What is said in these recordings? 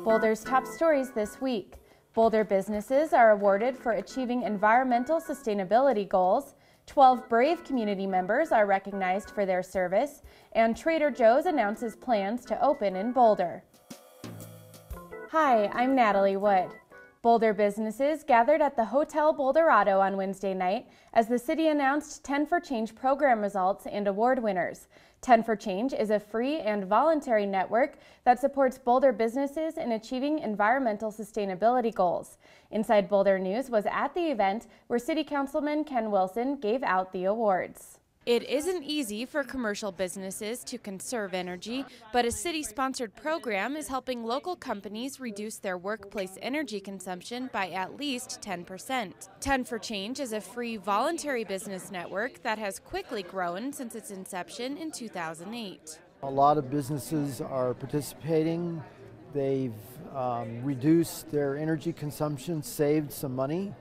Boulder's top stories this week. Boulder businesses are awarded for achieving environmental sustainability goals. 12 brave community members are recognized for their service. And Trader Joe's announces plans to open in Boulder. Hi, I'm Natalie Wood. Boulder businesses gathered at the Hotel Boulderado on Wednesday night as the city announced 10 for Change program results and award winners. 10 for Change is a free and voluntary network that supports Boulder businesses in achieving environmental sustainability goals. Inside Boulder News was at the event where City Councilman Ken Wilson gave out the awards. It isn't easy for commercial businesses to conserve energy, but a city-sponsored program is helping local companies reduce their workplace energy consumption by at least 10%. 10 for Change is a free voluntary business network that has quickly grown since its inception in 2008. A lot of businesses are participating. They've reduced their energy consumption, saved some money,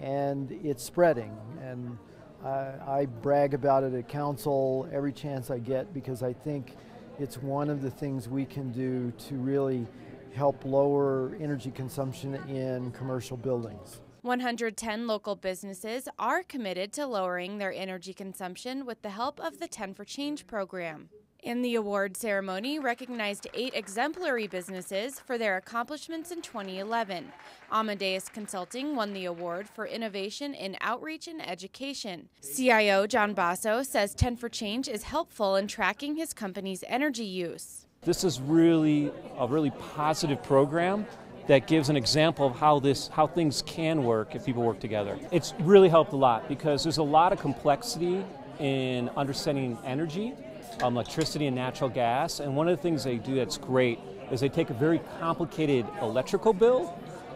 and it's spreading. And I brag about it at council every chance I get because I think it's one of the things we can do to really help lower energy consumption in commercial buildings. 110 local businesses are committed to lowering their energy consumption with the help of the 10 for Change program. And the award ceremony recognized 8 exemplary businesses for their accomplishments in 2011. Amadeus Consulting won the award for innovation in outreach and education. CIO John Basso says 10 for Change is helpful in tracking his company's energy use. This is really a really positive program that gives an example of how things can work if people work together. It's really helped a lot because there's a lot of complexity in understanding energy. Electricity and natural gas, and one of the things they do that's great is they take a very complicated electrical bill,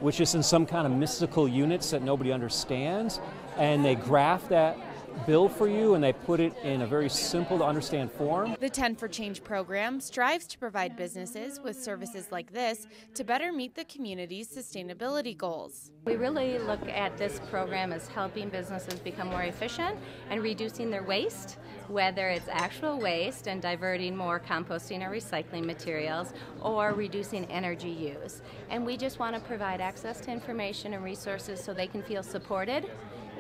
which is in some kind of mystical units that nobody understands, and they graph that bill for you and they put it in a very simple to understand form. The 10 for Change program strives to provide businesses with services like this to better meet the community's sustainability goals. We really look at this program as helping businesses become more efficient and reducing their waste, whether it's actual waste and diverting more composting or recycling materials, or reducing energy use. And we just want to provide access to information and resources so they can feel supported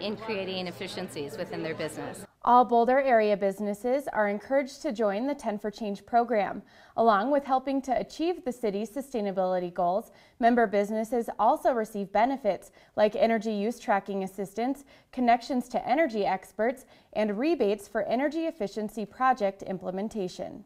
in creating efficiencies within their business. All Boulder area businesses are encouraged to join the 10 for Change program. Along with helping to achieve the city's sustainability goals, member businesses also receive benefits like energy use tracking assistance, connections to energy experts, and rebates for energy efficiency project implementation.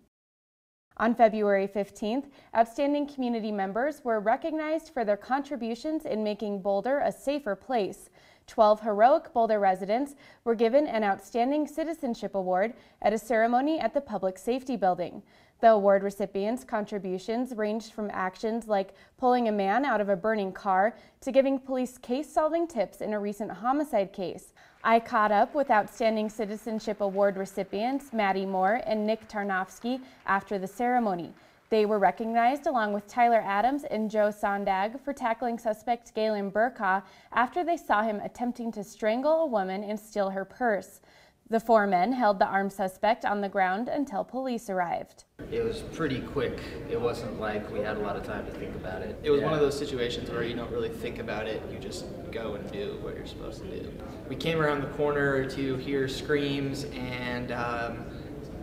On February 15th, outstanding community members were recognized for their contributions in making Boulder a safer place. 12 heroic Boulder residents were given an Outstanding Citizenship Award at a ceremony at the Public Safety Building. The award recipients' contributions ranged from actions like pulling a man out of a burning car to giving police case-solving tips in a recent homicide case. I caught up with Outstanding Citizenship Award recipients Maddie Moore and Nick Tarnofsky after the ceremony. They were recognized along with Tyler Adams and Joe Sondag for tackling suspect Galen Burkaw after they saw him attempting to strangle a woman and steal her purse. The 4 men held the armed suspect on the ground until police arrived. It was pretty quick. It wasn't like we had a lot of time to think about it. It was one of those situations where you don't really think about it, you just go and do what you're supposed to do. We came around the corner to hear screams and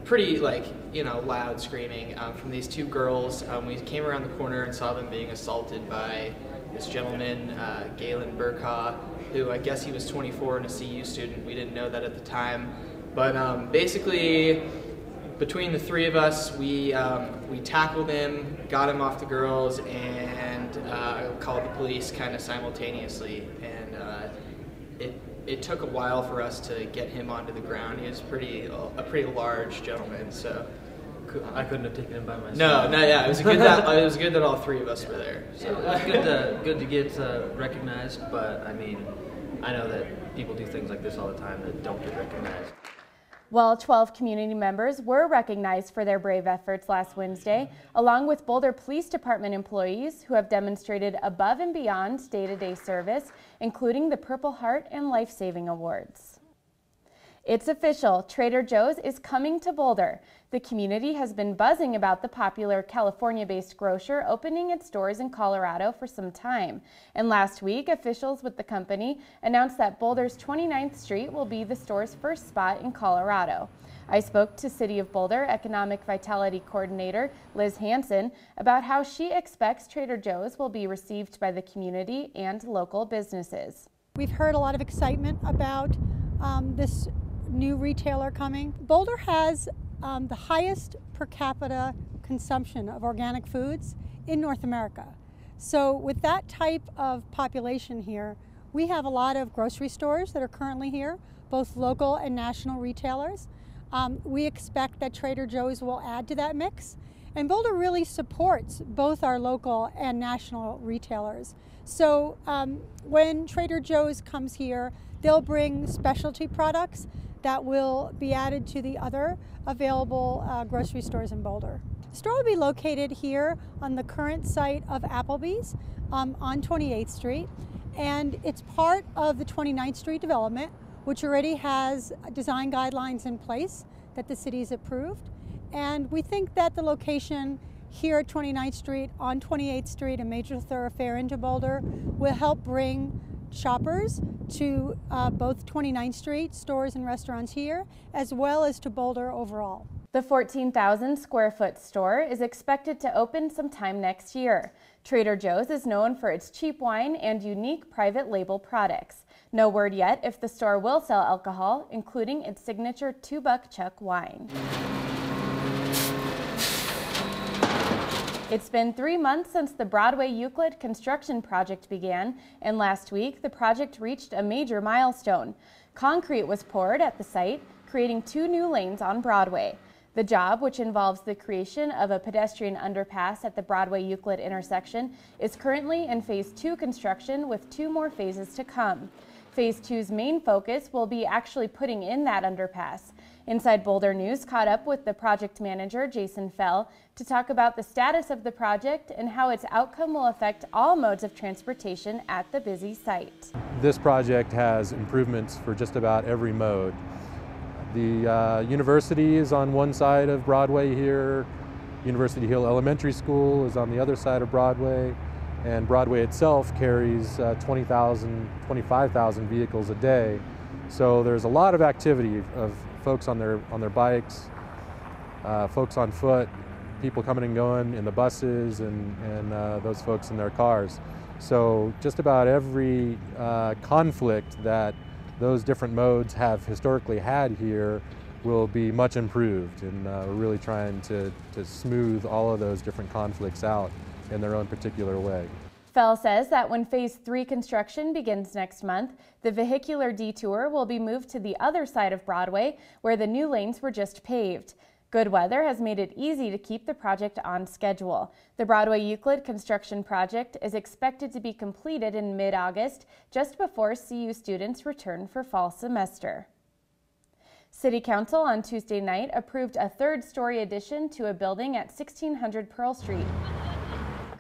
pretty loud screaming from these 2 girls. We came around the corner and saw them being assaulted by this gentleman, Galen Burkaw, who I guess he was 24 and a CU student. We didn't know that at the time. But basically, between the 3 of us, we tackled him, got him off the girls, and called the police kind of simultaneously. And it took a while for us to get him onto the ground. He was a pretty large gentleman, so I couldn't have taken him by myself. Yeah, it was good that all 3 of us were there. So. It was good to get recognized, but I mean, I know that people do things like this all the time that don't get recognized. Well, 12 community members were recognized for their brave efforts last Wednesday, along with Boulder Police Department employees who have demonstrated above and beyond day-to-day service, including the Purple Heart and Life Saving Awards. It's official, Trader Joe's is coming to Boulder. The community has been buzzing about the popular California-based grocer opening its doors in Colorado for some time. And last week, officials with the company announced that Boulder's 29th Street will be the store's first spot in Colorado. I spoke to City of Boulder Economic Vitality Coordinator Liz Hanson about how she expects Trader Joe's will be received by the community and local businesses. We've heard a lot of excitement about this new retailer coming. Boulder has the highest per capita consumption of organic foods in North America. So with that type of population here, we have a lot of grocery stores that are currently here, both local and national retailers. We expect that Trader Joe's will add to that mix. And Boulder really supports both our local and national retailers. So when Trader Joe's comes here, they'll bring specialty products that will be added to the other available grocery stores in Boulder. The store will be located here on the current site of Applebee's on 28th Street, and it's part of the 29th Street development, which already has design guidelines in place that the city's approved. And we think that the location here at 29th Street on 28th Street, a major thoroughfare into Boulder, will help bring shoppers to both 29th Street stores and restaurants here, as well as to Boulder overall. The 14,000 square foot store is expected to open sometime next year. Trader Joe's is known for its cheap wine and unique private label products. No word yet if the store will sell alcohol, including its signature 2-buck Chuck wine. It's been 3 months since the Broadway-Euclid construction project began, and last week the project reached a major milestone. Concrete was poured at the site, creating 2 new lanes on Broadway. The job, which involves the creation of a pedestrian underpass at the Broadway-Euclid intersection, is currently in Phase 2 construction with 2 more phases to come. Phase 2's main focus will be actually putting in that underpass. Inside Boulder News caught up with the project manager, Jason Fell, to talk about the status of the project and how its outcome will affect all modes of transportation at the busy site. This project has improvements for just about every mode. The university is on one side of Broadway here. University Hill Elementary School is on the other side of Broadway. And Broadway itself carries 20,000, 25,000 vehicles a day. So there's a lot of activity of folks on their bikes, folks on foot, people coming and going in the buses, and those folks in their cars. So just about every conflict that those different modes have historically had here will be much improved, and we're really trying to smooth all of those different conflicts out in their own particular way. Fell says that when Phase 3 construction begins next month, the vehicular detour will be moved to the other side of Broadway, where the new lanes were just paved. Good weather has made it easy to keep the project on schedule. The Broadway-Euclid construction project is expected to be completed in mid-August, just before CU students return for fall semester. City Council on Tuesday night approved a 3rd-story addition to a building at 1600 Pearl Street,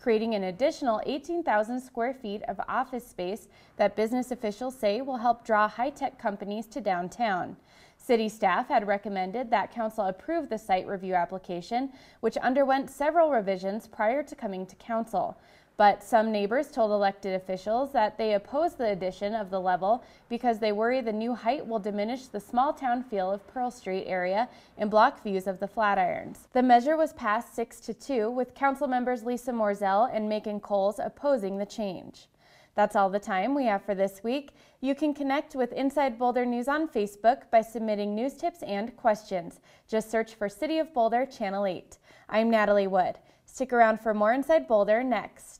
creating an additional 18,000 square feet of office space that business officials say will help draw high-tech companies to downtown. City staff had recommended that council approve the site review application, which underwent several revisions prior to coming to council. But some neighbors told elected officials that they oppose the addition of the level because they worry the new height will diminish the small town feel of Pearl Street area and block views of the Flatirons. The measure was passed 6-2, with council members Lisa Morzell and Macon Coles opposing the change. That's all the time we have for this week. You can connect with Inside Boulder News on Facebook by submitting news tips and questions. Just search for City of Boulder Channel 8. I'm Natalie Wood. Stick around for more Inside Boulder next.